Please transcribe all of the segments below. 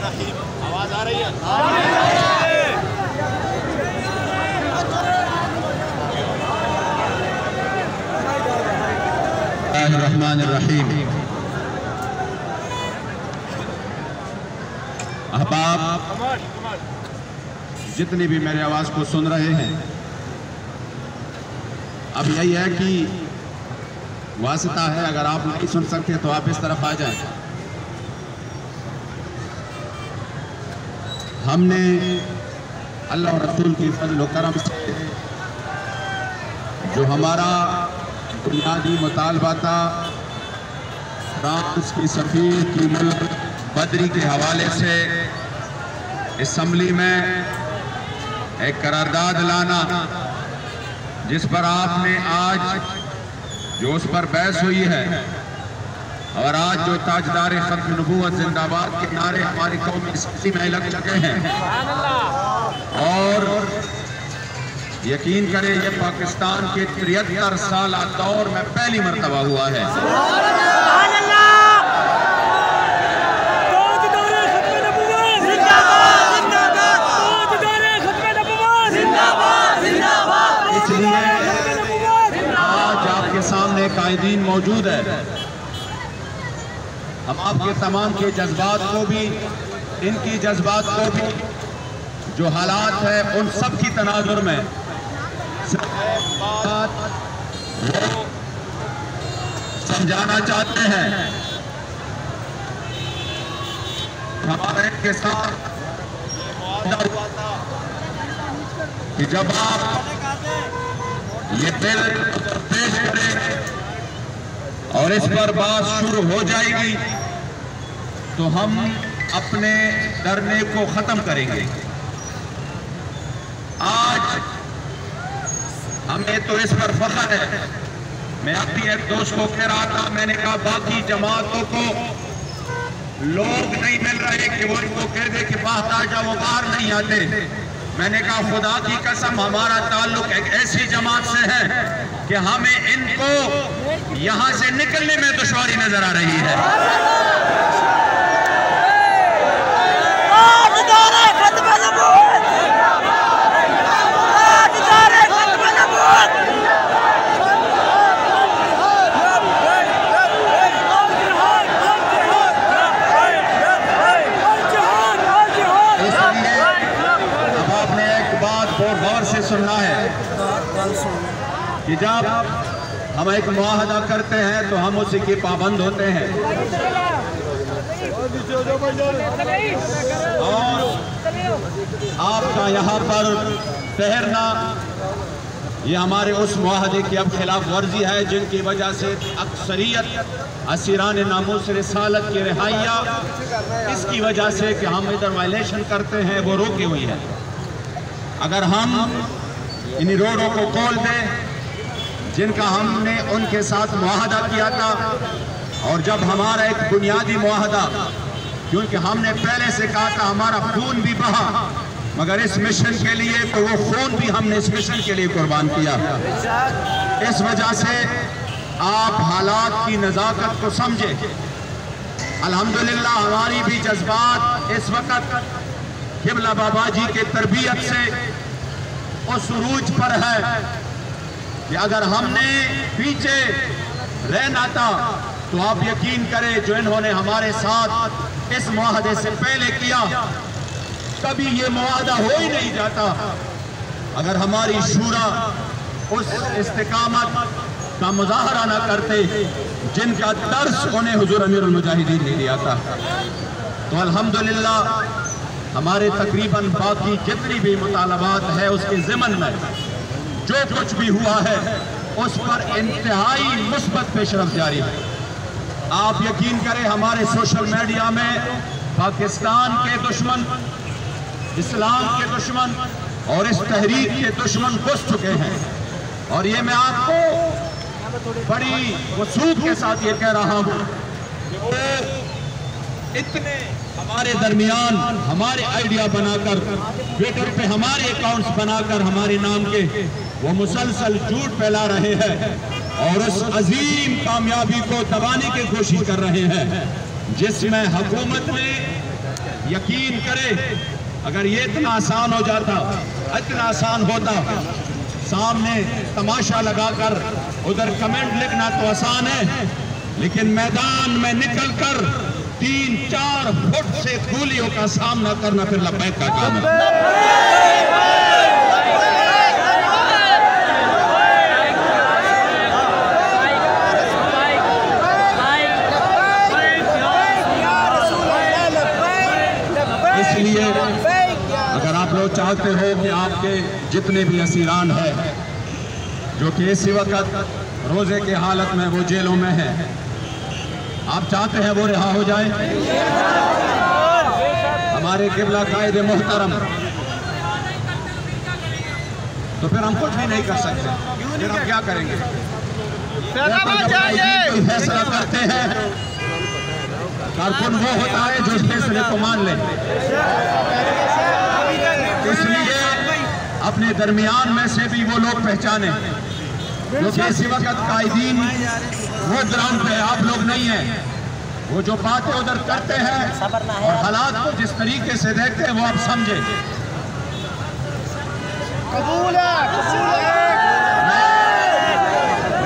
آواز آ رہی ہے؟ الرحمن الرحیم۔ احباب جتنی بھی میرے آواز کو سن رہے ہیں، اب یہی ہے کہ واسطہ ہے، اگر آپ نہیں سن سکتے تو آپ اس طرف آ جائیں۔ ہم نے اللہ اور رسول کی فضل و کرم سے جو ہمارا بنیادی مطالبہ تھا، فرانس کی سفیر کی ملک بدری کے حوالے سے اسمبلی میں ایک قرارداد لانا، جس پر آپ نے آج جو اس پر بحث ہوئی ہے، اور آج جو تاجدار ختم نبوت زندہ باد کے نعرے ہماری قومی اسمبلی میں لگ چکے ہیں، اور یقین کریں یہ پاکستان کے 73 سالہ دور میں پہلی مرتبہ ہوا ہے۔ اس لیے آج آپ کے سامنے قائدین موجود ہے، ہم آپ کے تمام کے جذبات کو بھی، ان کی جذبات کو بھی، جو حالات ہیں ان سب کی تناظر میں وہ سمجھانا چاہتے ہیں۔ ہمارے کے ساتھ کہ جب آپ یہ بل پیش کریں اور اس پر بات شروع ہو جائے گی تو ہم اپنے ڈرنے کو ختم کریں گے۔ آج ہمیں تو اس پر فخر ہے۔ میں اپنی ایک دوست کو کہہ رہا تھا، میں نے کہا باقی جماعتوں کو لوگ نہیں مل رہے کہ وہ ان کو کہہ دے کہ باہر وہ باہر نہیں آتے۔ میں نے کہا خدا کی قسم ہمارا تعلق ایک ایسی جماعت سے ہے کہ ہمیں ان کو یہاں سے نکلنے میں دشواری نظر آ رہی ہے۔ سننا ہے کہ جب ہم ایک معاہدہ کرتے ہیں تو ہم اسی کے پابند ہوتے ہیں، اور آپ کا یہاں پر ٹھہرنا یہ ہمارے اس معاہدے کی اب خلاف ورزی ہے، جن کی وجہ سے اکثریت اسیران ناموس رسالت کی رہائیاں اس کی وجہ سے کہ ہم ادھر وائلیشن کرتے ہیں وہ روکی ہوئی ہے۔ اگر ہم انہی روڈوں کو کھول دیں جن کا ہم نے ان کے ساتھ معاہدہ کیا تھا، اور جب ہمارا ایک بنیادی معاہدہ، کیونکہ ہم نے پہلے سے کہا تھا ہمارا خون بھی بہا مگر اس مشن کے لیے، تو وہ خون بھی ہم نے اس مشن کے لیے قربان کیا۔ اس وجہ سے آپ حالات کی نزاکت کو سمجھیں۔ الحمدللہ ہماری بھی جذبات اس وقت قبلہ بابا جی کے تربیت سے اس عروج پر ہے کہ اگر ہم نے پیچھے رہنا تھا تو آپ یقین کریں جو انہوں نے ہمارے ساتھ اس معاہدے سے پہلے کیا، کبھی یہ معاہدہ ہو ہی نہیں جاتا اگر ہماری شورا اس استقامت کا مظاہرہ نہ کرتے جن کا درس انہیں حضور امیر المجاہدین نے دیا تھا۔ تو الحمدللہ ہمارے تقریباً باقی جتنی بھی مطالبات ہے اس کے ضمن میں جو کچھ بھی ہوا ہے اس پر انتہائی مثبت پیش رفت جاری ہے۔ آپ یقین کریں ہمارے سوشل میڈیا میں پاکستان کے دشمن، اسلام کے دشمن اور اس تحریک کے دشمن گھس چکے ہیں، اور یہ میں آپ کو بڑی وثوق کے ساتھ یہ کہہ رہا ہوں کہ وہ اتنے ہمارے درمیان ہمارے آئیڈیا بنا کر ٹویٹر پہ ہمارے اکاؤنٹس بنا کر ہمارے نام کے وہ مسلسل جھوٹ پھیلا رہے ہیں اور اس عظیم کامیابی کو دبانے کی کوشش کر رہے ہیں جس میں حکومت نے یقین کرے اگر یہ اتنا آسان ہو جاتا، اتنا آسان ہوتا، سامنے تماشا لگا کر ادھر کمنٹ لکھنا تو آسان ہے، لیکن میدان میں نکل کر 3-4 فٹ سے گولیوں کا سامنا کرنا پھر لبیک کا کام ہے۔ اس لیے اگر آپ لوگ چاہتے ہو کہ آپ کے جتنے بھی اسیران ہیں جو کہ اسی وقت روزے کے حالت میں وہ جیلوں میں ہیں، آپ چاہتے ہیں وہ رہا ہو جائے، ہمارے قبلہ قائد محترم، تو پھر ہم کچھ بھی نہیں کر سکتے، پھر ہم کیا کریں گے؟ کوئی فیصلہ کرتے ہیں، کارکن وہ ہوتا ہے جو اس فیصلے کو مان لے۔ اس لیے اپنے درمیان میں سے بھی وہ لوگ پہچانے جو کہ اسی وقت قائدین وہ گراؤنڈ پہ آپ لوگ نہیں ہیں، وہ جو باتیں ادھر کرتے ہیں اور حالات کو جس طریقے سے دیکھتے ہیں وہ آپ سمجھے۔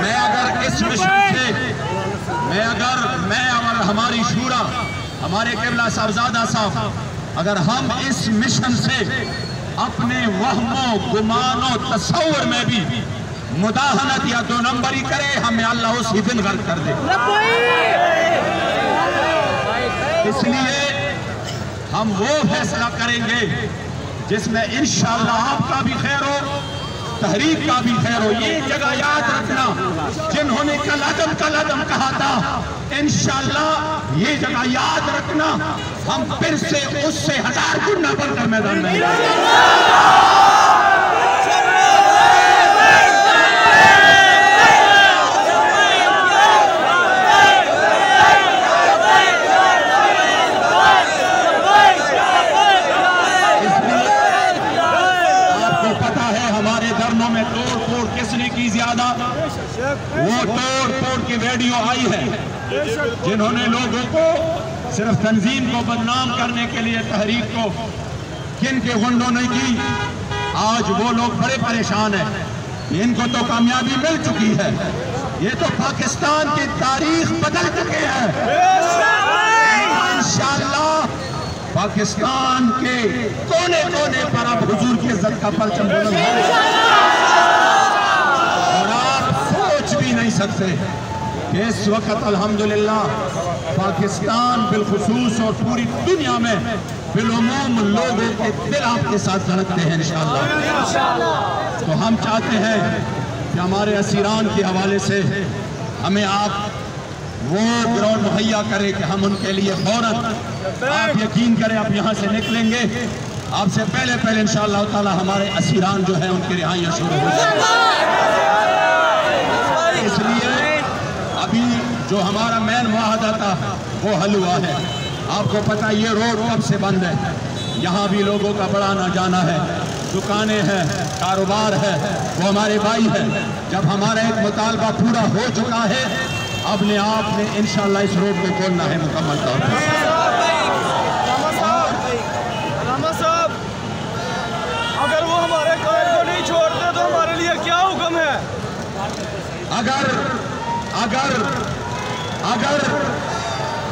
میں اگر اس مشن سے میں اور ہماری شورا، ہمارے قبلہ صاحبزادہ صاحب، اگر ہم اس مشن سے اپنے وہم و گمان و تصور میں بھی مداہنت یا 2 نمبری کرے، ہمیں اللہ اسی دن غرق کر دے۔ اس لیے ہم وہ فیصلہ کریں گے جس میں انشاءاللہ آپ کا بھی خیر ہو، تحریک کا بھی خیر ہو۔ یہ جگہ یاد رکھنا، جنہوں نے کل عدم کہا تھا، انشاءاللہ یہ جگہ یاد رکھنا، ہم پھر سے اس سے 1000 گنا بڑھ کر میدان میں کی زیادہ وہ توڑ کی ویڈیو آئی ہے، جنہوں نے لوگوں کو صرف تنظیم کو بدنام کرنے کے لیے تحریک کو کن کے گنڈوں نے کی، آج وہ لوگ بڑے پریشان ہیں، ان کو تو کامیابی مل چکی ہے، یہ تو پاکستان کی تاریخ بدل چکے ہیں۔ انشاءاللہ پاکستان کے کونے کونے پر اب حضور کی عزت کا پرچم بلند ہے، اور آپ سوچ بھی نہیں سکتے کہ اس وقت الحمدللہ پاکستان بالخصوص اور پوری دنیا میں بالعموم لوگوں کے دل آپ کے ساتھ دھڑکتے ہیں انشاءاللہ۔ تو ہم چاہتے ہیں کہ ہمارے اسیران کے حوالے سے ہمیں آپ وہ گراؤنڈ مہیا کرے کہ ہم ان کے لیے فوراً، آپ یقین کریں آپ یہاں سے نکلیں گے، آپ سے پہلے انشاءاللہ تعالی ہمارے اسیران جو ہیں ان کی رہائیاں شروع ہو جائیں گی۔ اس لیے ابھی جو ہمارا مین معاہدہ تھا وہ حل ہوا ہے۔ آپ کو پتہ یہ روڈ کب سے بند ہے، یہاں بھی لوگوں کا بڑا آنا جانا ہے، دکانیں ہیں، کاروبار ہے، وہ ہمارے بھائی ہیں۔ جب ہمارا ایک مطالبہ پورا ہو چکا ہے، اب نے آپ نے انشاءاللہ اس روڈ کو کھولنا ہے مکمل طور پر۔ علامہ صاحب، اگر وہ ہمارے قائد کو نہیں چھوڑتے تو ہمارے لیے کیا حکم ہے؟ اگر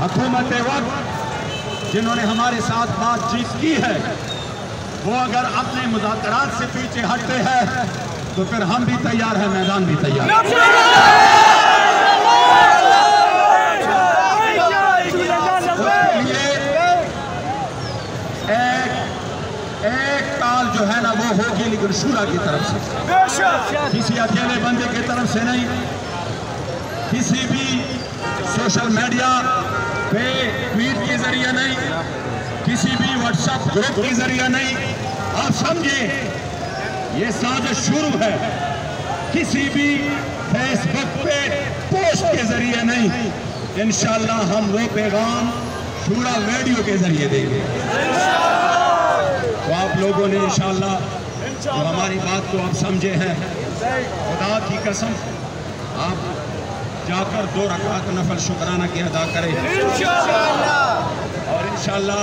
حکومت وقت جنہوں نے ہمارے ساتھ بات چیت کی ہے وہ اگر اپنے مذاکرات سے پیچھے ہٹتے ہیں تو پھر ہم بھی تیار ہیں، میدان بھی تیار ہے۔ ایک کال جو ہے نا وہ ہوگی لیکن شورا کی طرف سے، کسی اکیلے بندے کی طرف سے نہیں، کسی بھی سوشل میڈیا پہ ٹویٹ کے ذریعہ نہیں، کسی بھی واٹس ایپ گروپ کے ذریعہ نہیں۔ آپ سمجھیں یہ سازش شروع ہے، کسی بھی فیس بک پہ پوسٹ کے ذریعہ نہیں، انشاءاللہ ہم وہ پیغام شورا ویڈیو کے ذریعے دیں گے۔ تو آپ لوگوں نے انشاءاللہ جو ہماری بات کو آپ سمجھے ہیں، خدا کی قسم آپ جا کر 2 رکعت نفل شکرانہ کی ادا کریں، اور انشاءاللہ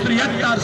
73